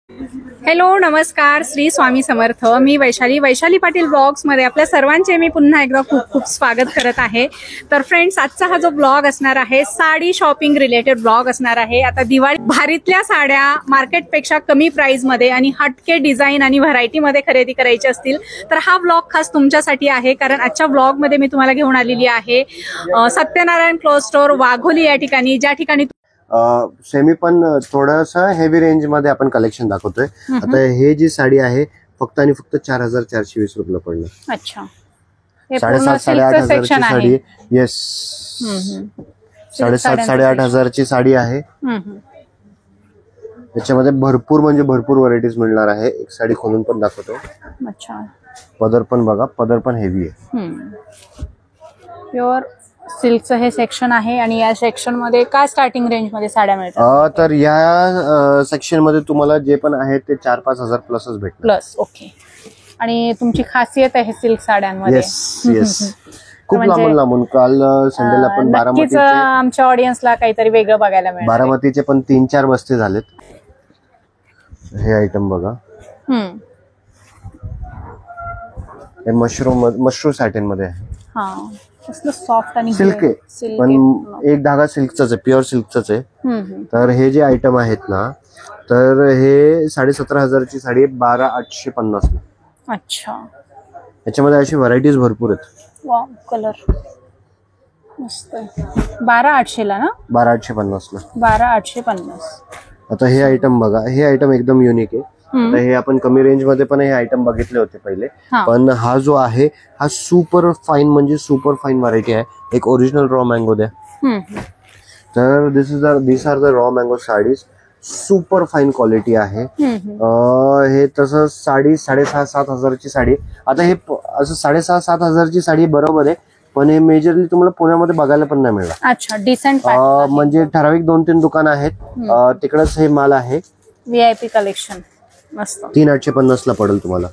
Hello, नमस्कार, श्री स्वामी समर्थ. मी Vaishali Patil blogs मध्ये आपल्या सर्वांचे मी पुन्हा एकदा खूप खूप स्वागत करत आहे. तर फ्रेंड्स, आजचा हा जो ब्लॉग असणार आहे साडी शॉपिंग रिलेटेड ब्लॉग असणार आहे. आता दिवाळी भारीतल्या साड्या मार्केटपेक्षा कमी प्राइस मध्ये आणि हटके डिझाईन आणि व्हरायटी मध्ये खरेदी करायची असतील तर हा ब्लॉग खास तुमच्यासाठी आहे. कारण आजच्या ब्लॉग मध्ये मी तुम्हाला घेऊन आलेली आहे सत्यनारायण क्लॉथ स्टोअर वाघोली या ठिकाणी, ज्या ठिकाणी सेमी पण थोडस हेवी रेंज मध्ये आपण कलेक्शन दाखवतोय. आता हे जी साडी आहे फक्त आणि फक्त 4420 रुपये पडणार. अच्छा, 7,500-8,500 ची साडी. येस, 7,500-8,500 ची साडी आहे. त्याच्यामध्ये भरपूर म्हणजे भरपूर व्हरायटीज मिळणार आहे. एक साडी खोलून पण दाखवतो. अच्छा, पदर पण बघा, पदर पण हेवी आहे. प्युअर सिल्कचं हे सेक्शन आहे आणि या सेक्शन मध्ये काय स्टार्टिंग रेंज मध्ये साड्या मिळतात? तर या सेक्शन मध्ये तुम्हाला जे पण आहे ते 4-5 हजार प्लसच भेटणार. Plus, okay. आणि तुमची खासियत आहे सिल्क साड्यांमध्ये. येस, खूप लांबून काल संडेला पण बारामतीचे आमच्या ऑडियन्सला काहीतरी वेगळं बघायला मिळेल. बारामतीचे पण 3-4 बस्ते झालेत. हे आयटम बघा, हे मशरूम सॅटिन मध्ये आहे. सॉफ्ट आणि सिल्क आहे, पण एक धागा सिल्कचाच आहे, प्युअर सिल्कचाच आहे. तर हे जे आयटम आहेत ना, तर हे 17,500 ची साडी 12,850 ला. अच्छा, याच्यामध्ये अशी व्हरायटीज भरपूर आहेत. वाव, कलर मस्त आहे. 12,800 ला ना? 12,850 ला. 12,850. आता हे आयटम बघा, हे आयटम एकदम युनिक आहे. तर हे आपण कमी रेंज मध्ये पण हे आयटम बघितले होते पहिले, पण हा जो आहे हा सुपर फाईन म्हणजे सुपर फाईन व्हरायटी आहे. एक ओरिजिनल रॉ मँगो द्या. तर this are the raw mango sarees. Super fine quality आहे. हे तसं साडी 6,500-7 हजारची साडी. आता हे असं 6,500-7 हजारची साडी बरोबर आहे, पण हे मेजरली तुम्हाला पुण्यामध्ये बघायला पण नाही मिळणार. अच्छा, डिसेंट म्हणजे ठराविक 2-3 दुकान आहेत, तिकडेच हे माल आहे. व्हीआयपी कलेक्शन मस्त. 3,850 ला पडेल तुम्हाला.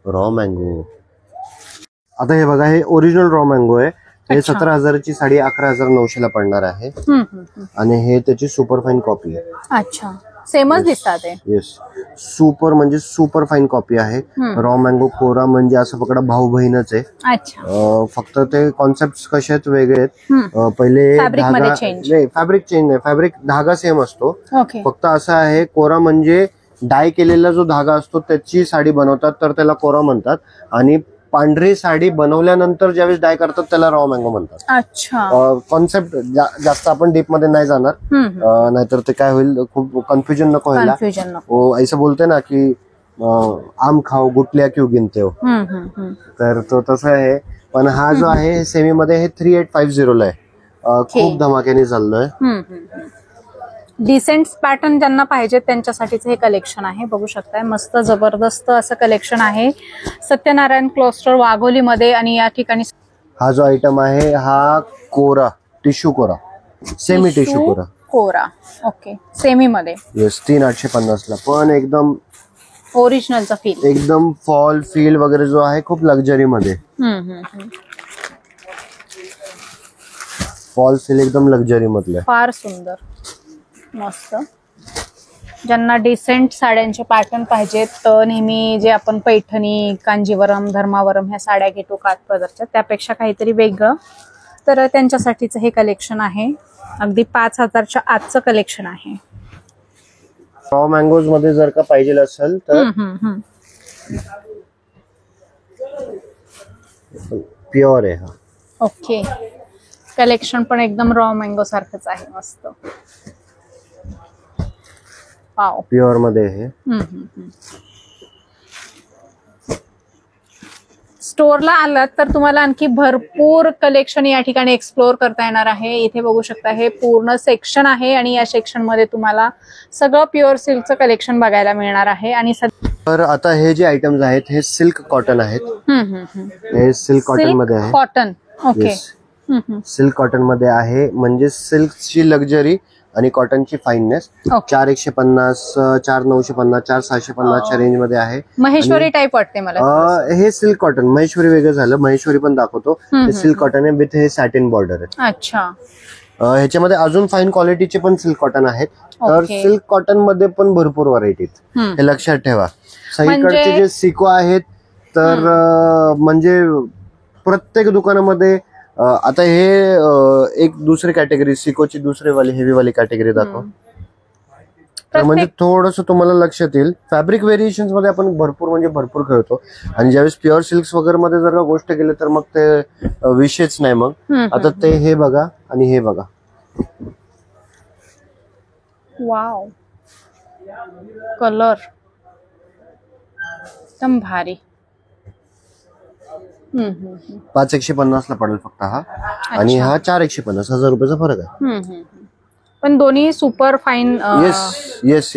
Raw mango. आता हे बघा, हे ओरिजिनल रॉ मँगो आहे. हे 17,000 ची साडी 11,900 ला पडणार आहे. आणि हे त्याची सुपर फाईन कॉपी आहे. अच्छा, सेमच दिसतात ते. येस, सुपर म्हणजे सुपर फाईन कॉपी आहे. रॉ मँगो कोरा म्हणजे असं पकडा भाऊ बहीणच आहे. अच्छा, फक्त ते कॉन्सेप्ट कसे आहेत वेगळे आहेत. पहिले फॅब्रिक चेंज नाही, फॅब्रिक धागा सेम असतो. फक्त असं आहे, कोरा म्हणजे डाय केलेला जो धागा असतो त्याची साडी बनवतात तर त्याला कोरा म्हणतात, आणि पांढरी साडी बनवल्यानंतर ज्यावेळेस डाय करतात त्याला रॉ मँगो म्हणतात. अच्छा, कॉन्सेप्ट जास्त आपण डीप मध्ये नाही जाणार, नाहीतर ते काय होईल, खूप कन्फ्युजन नको व्हायला. ऐसा बोलते ना की आम खाओ गुटल्या क्यों गिनते हो, तर तो तसं आहे. पण हा जो आहे सेमी मध्ये हे 3,850 ला आहे. खूप धमाक्याने चाललोय. डिसेंट पॅटर्न ज्यांना पाहिजे त्यांच्यासाठीच हे कलेक्शन आहे. बघू शकताय, मस्त जबरदस्त असं कलेक्शन आहे सत्यनारायण क्लॉथ स्टोअर वाघोली मध्ये. आणि या ठिकाणी हा जो आयटम आहे हा कोरा, टिश्यू कोरा, सेमी टिश्यू कोरा. ओके, सेमी मध्ये. येस, 3,850 ला. पण एकदम ओरिजिनलचा फील, एकदम फॉल फील वगैरे जो आहे खूप लक्झरी मध्ये. फॉल फील एकदम लक्झरी मधले, फार सुंदर मस्त. ज्यांना डिसेंट साड्यांचे पॅटर्न पाहिजेत तर नेहमी जे आपण पैठणी, कांजीवरम, धर्मावरम ह्या साड्या घेतो काठपदरच्या, त्यापेक्षा काहीतरी वेगळं, तर त्यांच्यासाठीच हे कलेक्शन आहे. अगदी 5,000च्या आजचं कलेक्शन आहे. रॉ मँगोज मध्ये जर का पाहिजे असेल तर प्युअर आहे हा. ओके, कलेक्शन पण एकदम रॉ मँगो सारखंच आहे. मस्त, प्युअर मध्ये हे. स्टोअरला आलात तर तुम्हाला आणखी भरपूर कलेक्शन या ठिकाणी एक्सप्लोर करता येणार आहे. इथे बघू शकता, हे पूर्ण सेक्शन आहे आणि या सेक्शन मध्ये तुम्हाला सगळं प्युअर सिल्कचं कलेक्शन बघायला मिळणार आहे. आणि तर आता हे जे आयटम्स आहेत हे सिल्क कॉटन आहेत. हे सिल्क कॉटन मध्ये आहे. कॉटन, ओके, सिल्क कॉटन मध्ये आहे, म्हणजे सिल्कची लक्झरी आणि कॉटनची फाईननेस. 4,150, 4,950, 4,650 च्या रेंज मध्ये आहे. महेश्वरी टाइप वाटते मला. हे सिल्क कॉटन, महेश्वरी वेगळं झालं, महेश्वरी पण दाखवतो. हे सिल्क कॉटन आहे विथ हे सॅटिन बॉर्डर आहे. अच्छा, ह्याच्यामध्ये अजून फाईन क्वालिटीचे पण सिल्क कॉटन आहेत. तर सिल्क कॉटन मध्ये पण भरपूर व्हरायटी आहेत, हे लक्षात ठेवा. सगळीकडचे जे सिको आहेत तर म्हणजे प्रत्येक दुकानामध्ये आता हे एक दुसरी कॅटेगरी, सिकोची दुसरी वाली हेवी वाली कॅटेगरी दाखव. तर म्हणजे थोडस तुम्हाला लक्षात येईल. फॅब्रिक व्हेरिएशन्स मध्ये आपण भरपूर खेळतो आणि ज्यावेळेस प्युअर सिल्क्स वगैरे मध्ये जर गोष्ट केली तर मग ते विषयच नाही. मग आता ते हे बघा आणि हे बघा. वाव, कलर एकदम भारी. 5,150 ला पडेल फक्त हा, आणि हा 4,150, 1,000 रुपयाचा फरक आहे. पण दोन्ही सुपर फाईन. येस.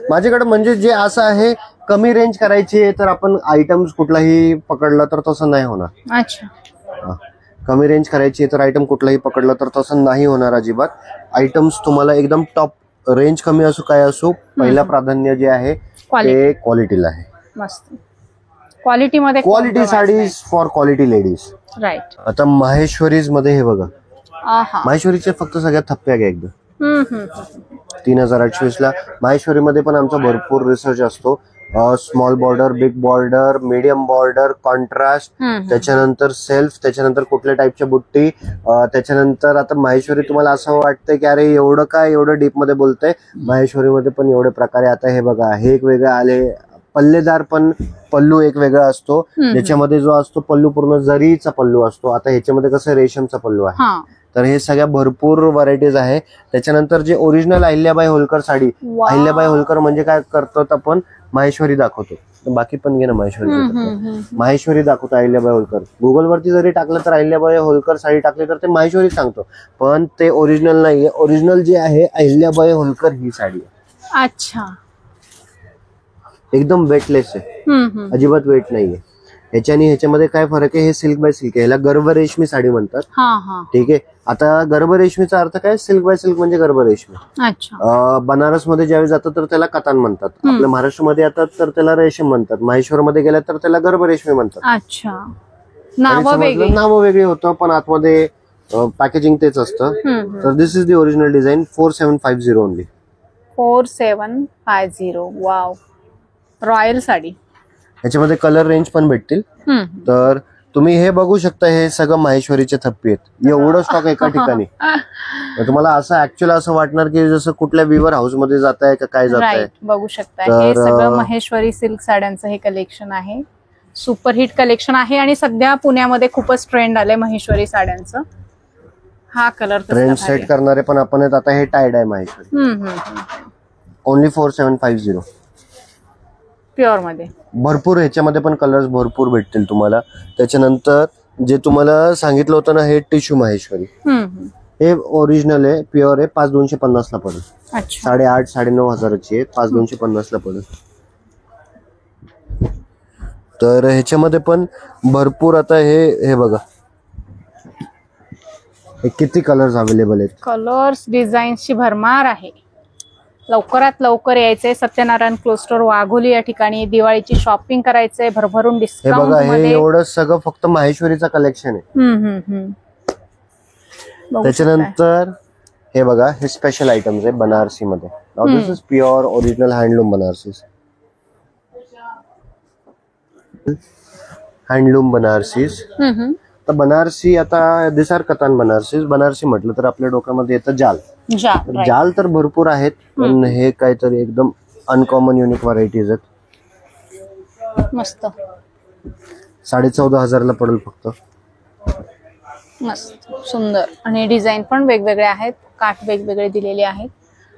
माझ्याकडे म्हणजे जे असं आहे, कमी रेंज करायची तर आपण आयटम्स कुठलाही पकडला तर तसं नाही होणार. अच्छा, कमी रेंज करायची तर आयटम कुठलाही पकडला तर तसं नाही होणार अजिबात. आयटम्स तुम्हाला एकदम टॉप, रेंज कमी असो काय असो, पहिला प्राधान्य जे आहे ते क्वालिटीला आहे. मस्त क्वालिटी मध्ये, quality saris for quality ladies. Right. आता माहेश्वरीज मध्ये हे बघा, माहेश्वरीचे फक्त सगळ्यात थप्प्या घ्या एकदा. 3,820 ला. माहेश्वरी मध्ये पण आमचा भरपूर रिसर्च असतो. Small border, big border, medium border, contrast, त्याच्यानंतर सेल्फ, त्याच्यानंतर कुठल्या टाईपच्या बुट्टी, त्याच्यानंतर आता माहेश्वरी तुम्हाला असं वाटतंय की अरे एवढं डीप मध्ये बोलतंय. माहेश्वरी मध्ये पण एवढे प्रकारे. आता हे बघा, हे एक वेगळं आले, पल्लेदार पण पल्लू एक वेगळा असतो, ज्याच्यामध्ये जो असतो पल्लू पूर्ण जरीचा पल्लू असतो. आता ह्याच्यामध्ये कसं रेशमचा पल्लू आहे. तर हे सगळ्या भरपूर व्हरायटीज आहे. त्याच्यानंतर जे ओरिजिनल अहिल्याबाई होलकर साडी, अहिल्याबाई होलकर म्हणजे काय करतो आपण, माहेश्वरी दाखवतो. बाकी पण घे ना माहेश्वरी दाखवतो अहिल्याबाई होलकर. गुगल वरती जरी टाकलं तर अहिल्याबाई होलकर साडी टाकली तर ते माहेश्वरी सांगतो, पण ते ओरिजिनल नाहीये. ओरिजिनल जे आहे अहिल्याबाई होलकर ही साडी आहे. अच्छा, एकदम वेटलेस आहे, अजिबात वेट नाहीये. ह्याच्यामध्ये काय फरक आहे, हे सिल्क बाय सिल्क आहे. ह्याला गर्भ रेशमी साडी म्हणतात. ठीक आहे. आता गर्भ रेशमीचा अर्थ काय, सिल्क बाय सिल्क म्हणजे गर्भ रेशमी. अच्छा. बनारस मध्ये ज्यावेळी जातात तर त्याला कतान म्हणतात. आपल्या महाराष्ट्रामध्ये येतात तर त्याला रेशम म्हणतात. माहेश्वर मध्ये गेल्या तर त्याला गर्भ रेशमी म्हणतात. अच्छा, नाव वेगळी होतं पण आतमध्ये पॅकेजिंग तेच असतं. तर this is the original design. 4750 only. 4750. Wow, royal sari. ह्याच्यामध्ये कलर रेंज पण भेटतील. तर तुम्ही हे बघू शकता, हे सगळं माहेश्वरीचे थप्पी आहेत. एवढं स्टॉक एका ठिकाणी. तुम्हाला असं ऍक्च्युअली असं वाटणार की जसं कुठल्या विवर हाऊस मध्ये जात आहे का काय जात आहे. बघू शकता, हे सगळं माहेश्वरी सिल्क साड्यांचं हे कलेक्शन आहे. सुपरहिट कलेक्शन आहे आणि सध्या पुण्यामध्ये खूपच ट्रेंड आलंय माहेश्वरी साड्यांचं. हा कलर ट्रेंड सेट करणारे पण आपण आहेत. आता हे टाईड आहे माहेश्वरी. ओनली 4750. प्युअर मध्ये भरपूर, ह्याच्यामध्ये पण कलर्स भरपूर भेटतील तुम्हाला. त्याच्यानंतर जे तुम्हाला सांगितलं होतं ना, हे टिश्यू माहेश्वरी, हे ओरिजिनल आहे, प्युअर आहे. 5,250 ला पडेल. 8,500 9,000ची आहे. 5,250 ला पडेल. तर ह्याच्यामध्ये पण भरपूर, आता हे बघा, हे किती कलर्स अवेलेबल आहेत. कलर्स, डिझाईन्सची भरमार आहे. लवकरात लवकर यायचंय सत्यनारायण क्लोथ स्टोअर वाघोली या ठिकाणी. दिवाळीची शॉपिंग करायचंय भरभरून डिस्काउंट. हे बघा, हे एवढं सगळं फक्त माहेश्वरीचं कलेक्शन आहे. त्याच्यानंतर हे बघा, हे स्पेशल आयटम्स आहे बनारसी मध्ये. Now this is pure original handloom Banarasis. Handloom Banarasis. तर बनारसी, आता दिस आर कतान बनारसीज. बनारसी म्हटलं तर आपल्या डोक्यामध्ये येतं जाल. जाल तर भरपूर आहेत, पण हे काहीतरी एकदम अनकॉमन युनिक व्हरायटीज आहेत. मस्त. 14,500 ला पडेल फक्त. मस्त सुंदर. आणि डिझाईन पण वेगवेगळे आहेत, काठ वेगवेगळे दिलेले आहेत.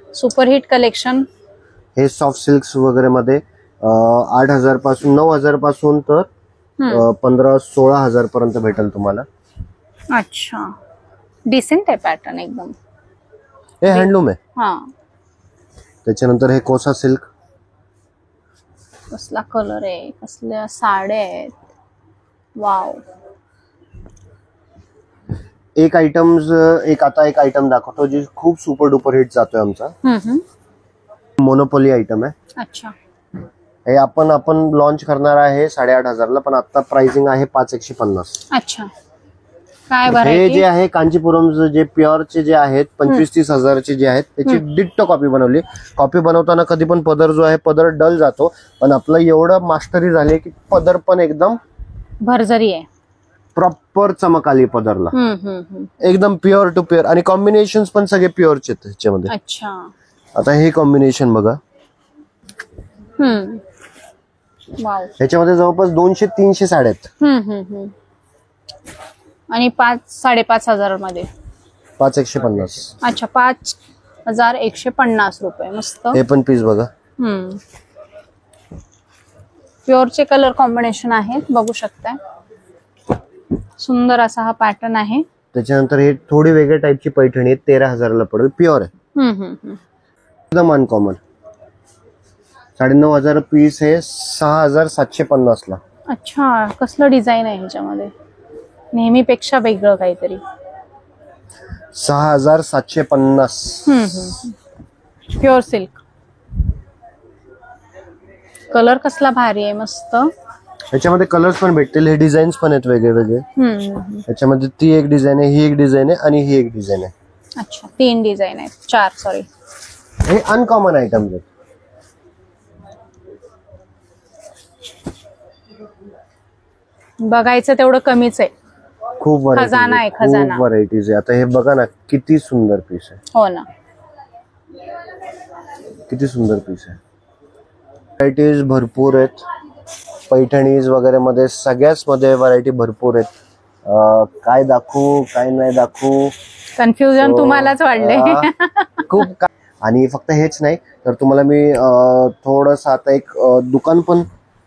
Superhit collection. हे सॉफ्ट सिल्क्स वगैरे मध्ये 8,000 पासून, 9,000 पासून तर 15,000-16,000 पर्यंत भेटेल तुम्हाला. अच्छा, डिसेंट आहे पॅटर्न एकदम. हे हँडलूम आहे. त्याच्यानंतर हे कोसा सिल्क. कसला कलर आहे, कसल्या साड्या आहेत. वाव. एक आयटम दाखवतो जी खूप सुपर डुपर हिट जातोय आमचा. मोनोपोली आयटम आहे. अच्छा. हे आपण लॉन्च करणार आहे 8,500 ला, पण आता प्राइसिंग आहे 5,150. अच्छा. काय हे व्हरायटी? जे आहे कांचीपुरम जे प्युअरचे जे आहेत 25-30 हजारचे जे आहेत त्याची डिट्टो कॉपी बनवली. कॉपी बनवताना कधी पण पदर जो आहे पदर डल जातो, पण आपलं एवढं मास्टरी झाली की पदर पण एकदम भरजरी आहे, प्रॉपर चमक आली पदरला. एकदम प्युअर टू प्युअर आणि कॉम्बिनेशन पण सगळे प्युअरचे आहेत त्याच्यामध्ये. अच्छा. आता हे कॉम्बिनेशन बघा, वाव. ह्याच्यामध्ये जवळपास 200-300 साड्या आहेत. आणि 5,500 मध्ये 5,150. अच्छा, 5,150 रुपये. मस्त. हे पण पीस बघा, प्युअरचे कलर कॉम्बिनेशन आहे, बघू शकताय. सुंदर असा हा पॅटर्न आहे. त्याच्यानंतर हे थोडी वेगळ्या टाईपची पैठणी आहे, 13,000ला पडेल, प्युअर आहे, एकदम अनकॉमन. 9,500 पीस आहे, 6,750 ला. अच्छा, कसलं डिझाईन आहे ह्याच्यामध्ये? नेहमीपेक्षा वेगळं काहीतरी. 6,750. Pure silk. कलर कसला भारी आहे, मस्त. याच्यामध्ये कलर्स पण भेटतील, हे डिझाईन्स पण आहेत वेगळे वेगळे. याच्यामध्ये ती एक डिझाईन आहे, ही एक डिझाईन आहे आणि ही एक डिझाईन आहे. अच्छा, 3 डिझाईन आहेत, 4 सॉरी. हे अनकॉमन आयटम आहेत. बघायचं तेवढं कमीच आहे. खूप खजाना आहे, खजाना. खूप व्हरायटीज आहे. आता हे बघा ना, किती सुंदर पीस आहे. हो ना, किती सुंदर पीस आहे. व्हरायटीज भरपूर आहेत, पैठणीज वगैरे मध्ये सगळ्याच मध्ये व्हरायटी भरपूर आहेत. काय दाखवू काय नाही दाखवू, कन्फ्युजन तुम्हालाच वाढले. खूप. आणि फक्त हेच नाही तर तुम्हाला मी थोडस आता एक दुकान पण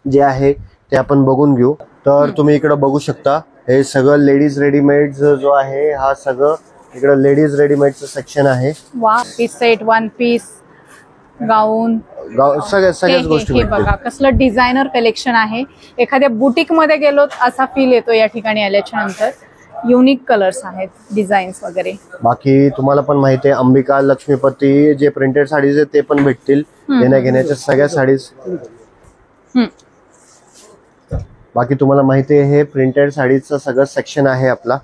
जे आहे ते आपण बघून घेऊ. तर तुम्ही इकडे बघू शकता, हे सगळं लेडीज रेडीमेड जो आहे, हा सगळं इकडे लेडीज रेडीमेडचं सेक्शन आहे. वा, पीस सेट, 1 पीस, गाऊन, सगळ्याच गोष्टी हे बघा कसलं डिझायनर कलेक्शन आहे. एखाद्या बुटीक मध्ये गेलो असा फील येतो या ठिकाणी आल्याच्या नंतर. युनिक कलर्स आहेत, डिझाईन्स वगैरे. बाकी तुम्हाला पण माहिती आहे, अंबिका, लक्ष्मीपती जे प्रिंटेड साडीज आहेत ते पण भेटतील. देण्या घेण्याच्या सगळ्या साडीज. बाकी तुम्हाला माहिती आहे, हे प्रिंटेड साडीजचं सगळं सेक्शन आहे आपला.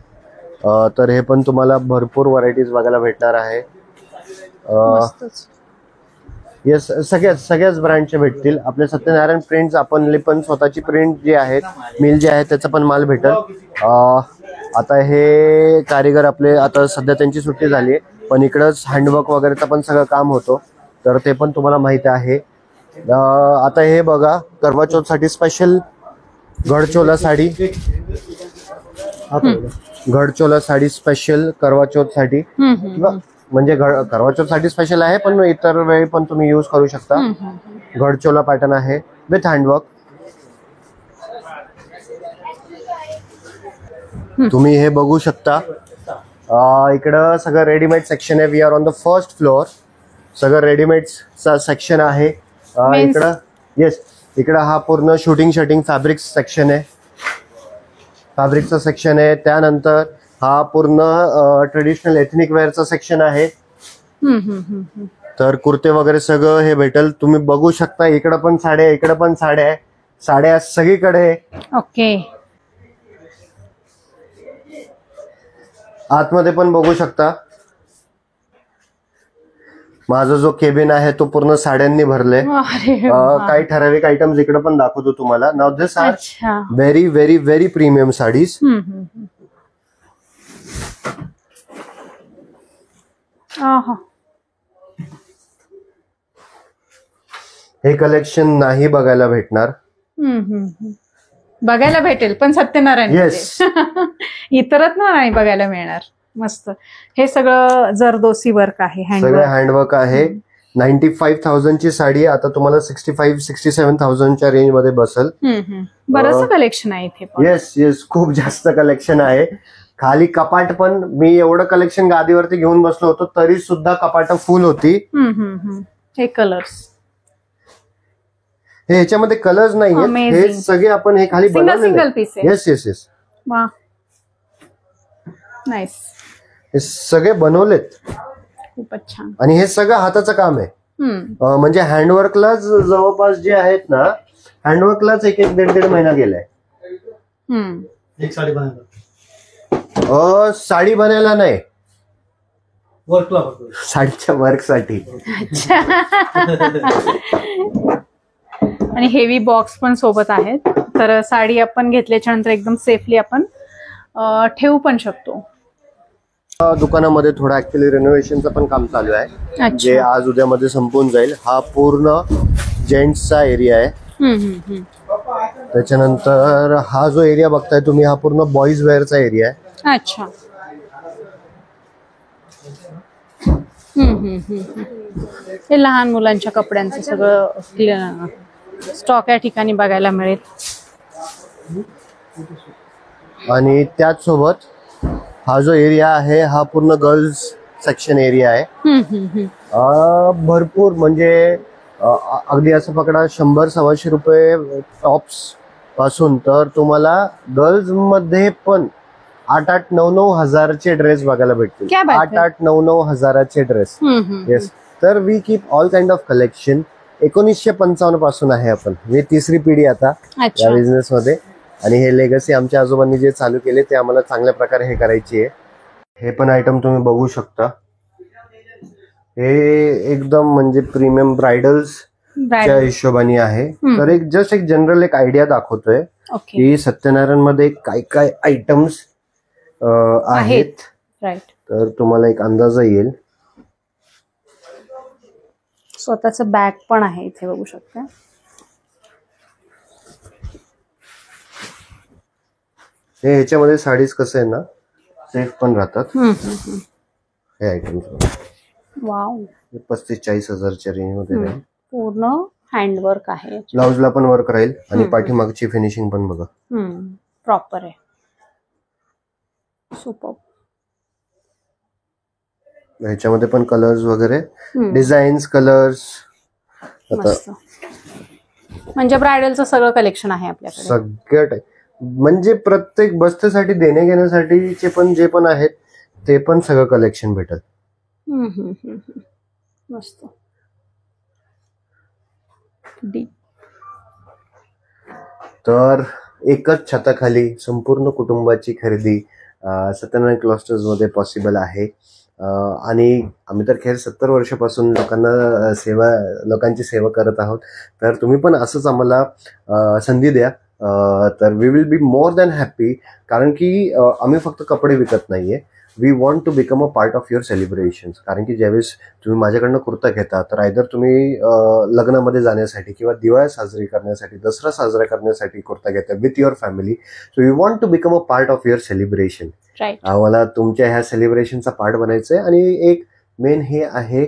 तर हे पण तुम्हाला भरपूर व्हरायटीज बघायला भेटणार आहे. येस, सगळ्याच ब्रँडचे भेटतील. आपले सत्यनारायण प्रिंट्स आपण पण स्वतःची प्रिंट जी आहेत, मिल जे आहे त्याचा पण माल भेटेल. आता हे कारीगर आपले आता सध्या त्यांची सुट्टी झाली आहे, पण इकडंच हँडवर्क वगैरेचं पण सगळं काम होतं, तर ते पण तुम्हाला माहिती आहे. आता हे बघा, करवा चौथ साठी स्पेशल गडचोला साडी. गडचोला साडी स्पेशल करवा चौथ साठी, म्हणजे करवा चौथ साठी स्पेशल आहे, पण इतर वेळी पण तुम्ही यूज करू शकता. गडचोला पॅटर्न आहे विथ हँडवर्क. तुम्ही हे बघू शकता, इकडं सगळं रेडीमेड सेक्शन आहे. We are on the first floor. सगळं रेडीमेडचा सेक्शन आहे इकडं. येस, इकडं हा पूर्ण शूटिंग फॅब्रिक सेक्शन आहे, फॅब्रिकचा सेक्शन आहे. त्यानंतर हा पूर्ण ट्रेडिशनल एथनिक वेअरचा सेक्शन आहे. तर कुर्ते वगैरे सगळं हे भेटेल. तुम्ही बघू शकता, इकडं पण साड्या, इकडं पण साड्या, साड्या सगळीकडे. ओके. आतमध्ये पण बघू शकता, माझा जो केबिन आहे तो पूर्ण साड्यांनी भरले. काही ठराविक आयटम्स इकडे पण दाखवतो तुम्हाला. Now this are very very very premium sarees. हे कलेक्शन नाही बघायला भेटणार. बघायला भेटेल पण सत्यनारायण येस. इतरत नाही बघायला मिळणार. मस्त. हे सगळं जरदोसी वर्क आहे, सगळं हँडवर्क आहे. 95,000 ची साडी आता तुम्हाला 65-67,000 च्या रेंज मध्ये बसेल. बरंच कलेक्शन आहे इथे. येस येस, खूप जास्त कलेक्शन आहे. खाली कपाट पण, मी एवढं कलेक्शन गादीवरती घेऊन बसलो होतो तरी सुद्धा कपाट फुल होती. हे कलर्स, हे ह्याच्यामध्ये कलर्स नाही, हे सगळे आपण हे खाली सिंगल पीस आहे. Yes yes yes. वा, नाईस. हे सगळे बनवलेत, खूपच छान. आणि हे सगळं हाताचं काम आहे. म्हणजे हँडवर्कलाच जवळपास जे आहेत ना, हँडवर्कलाच 1-1, 1.5 महिना गेलाय. एक साडी बनायला. साडी बनायला नाही, वर्कला फक्त. साडीच्या वर्कसाठी. अच्छा. आणि हेवी बॉक्स पण सोबत आहेत, तर साडी आपण घेतल्याच्या नंतर एकदम सेफली आपण ठेवू पण शकतो. दुकानामध्ये थोडं ऍक्च्युली रेनोव्हेशनचं पण काम चालू आहे, अच्छा. जे आज उद्यामध्ये संपून जाईल. हा पूर्ण जेंट्सचा एरिया आहे. त्याच्यानंतर हा जो एरिया बघताय तुम्ही, हा पूर्ण बॉईज वेअरचा एरिया आहे. अच्छा. हे लहान मुलांच्या कपड्यांचं सगळं स्टॉक या ठिकाणी बघायला मिळेल. आणि त्याचसोबत हा जो एरिया आहे हा पूर्ण गर्ल्स सेक्शन एरिया आहे. भरपूर म्हणजे अगदी असं पकडा 100-125 रुपये टॉप्स पासून तर तुम्हाला गर्ल्स मध्ये पण 8-9 हजारचे ड्रेस बघायला भेटतील. 8-9 हजाराचे ड्रेस. येस. तर we keep all kind of collection. 1955 पासून आहे आपण, मी तिसरी पिढी आता या बिझनेस मध्ये. आणि हे लेगसी आमच्या आजोबांनी जे चालू केले ते आम्हाला चांगल्या प्रकारे हे करायची आहे. हे पण आयटम तुम्ही बघू शकता. हे एकदम म्हणजे प्रीमियम ब्रायडल्स च्या हिशोबाने आहे. तर एक जस्ट एक जनरल एक आयडिया दाखवतोय की सत्यनारायण मध्ये काय काय आयटम्स आहेत. तर तुम्हाला एक अंदाज येईल. स्वतःच बॅग पण आहे इथे बघू शकता. हे ह्याच्यामध्ये साडीज कसं आहे ना, सेफ पण राहतात. हे आयटम्स वाव, 35-40 हजारच्या रेंज मध्ये राहील. पूर्ण हँडवर्क आहे. ब्लाउजला पण वर्क राहील आणि पाठीमागची फिनिशिंग पण बघा प्रॉपर आहे. सुपर. ह्याच्यामध्ये पण कलर्स वगैरे, डिझाईन्स, कलर्स. म्हणजे ब्रायडलचं सगळं कलेक्शन आहे आपल्याकडे. सगळं म्हणजे प्रत्येक बस्तेसाठी देणे घेण्यासाठीचे पण जे पण आहेत ते पण सगळं कलेक्शन भेटत. मस्त. तर एकच छताखाली संपूर्ण कुटुंबाची खरेदी सत्यनारायण क्लस्टर्स मध्ये पॉसिबल आहे. आणि आम्ही तर खेर 70 वर्षापासून लोकांची सेवा करत आहोत. तर तुम्ही पण असंच आम्हाला संधी द्या. तर we will be more than happy. कारण की आम्ही फक्त कपडे विकत नाहीये, we want to become a part of your celebration. कारण की ज्यावेळेस तुम्ही माझ्याकडनं कुर्ता घेता तर आयदर तुम्ही लग्नामध्ये जाण्यासाठी किंवा दिवाळी साजरी करण्यासाठी, दसरा साजरा करण्यासाठी कुर्ता घेता with your family. So we want to become a part of your celebration. आम्हाला तुमच्या ह्या सेलिब्रेशनचा पार्ट बनायचंय. आणि एक मेन हे आहे,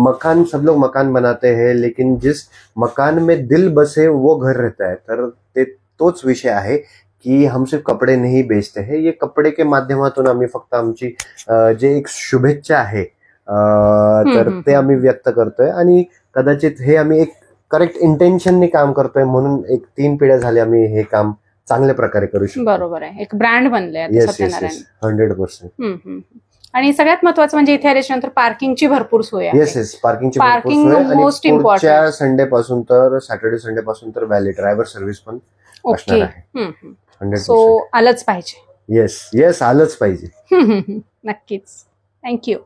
मकान, सब लोग मकान बनाते हैं लेकिन जिस मकान में दिल बसे वो घर रहता है. तर ते तोच विषय आहे की हम सिर्फ कपडे नहीं बेचते हैं. ये कपडे के माध्यमातून आम्ही फक्त आमची जे एक शुभेच्छा आहे तर ते आम्ही व्यक्त करतोय. आणि कदाचित हे आम्ही एक करेक्ट इंटेन्शनने काम करतोय, म्हणून एक 3 पिढ्या झाल्या आम्ही हे काम चांगल्या प्रकारे करू शकतो. बरोबर आहे. एक ब्रँड बनले सत्यनारायण. 100%. आणि सगळ्यात महत्वाचं म्हणजे इथे आल्याच्यानंतर पार्किंगची भरपूर सोय आहे. येस, पार्किंगची भरपूर सोय. आणि पुढच्या संडे पासून तर सॅटर्डे संडे पासून तर व्हॅली ड्रायव्हर सर्व्हिस पण असणार आहे. 100%. सो आलंच पाहिजे. येस, आलंच पाहिजे. नक्कीच. थँक्यू.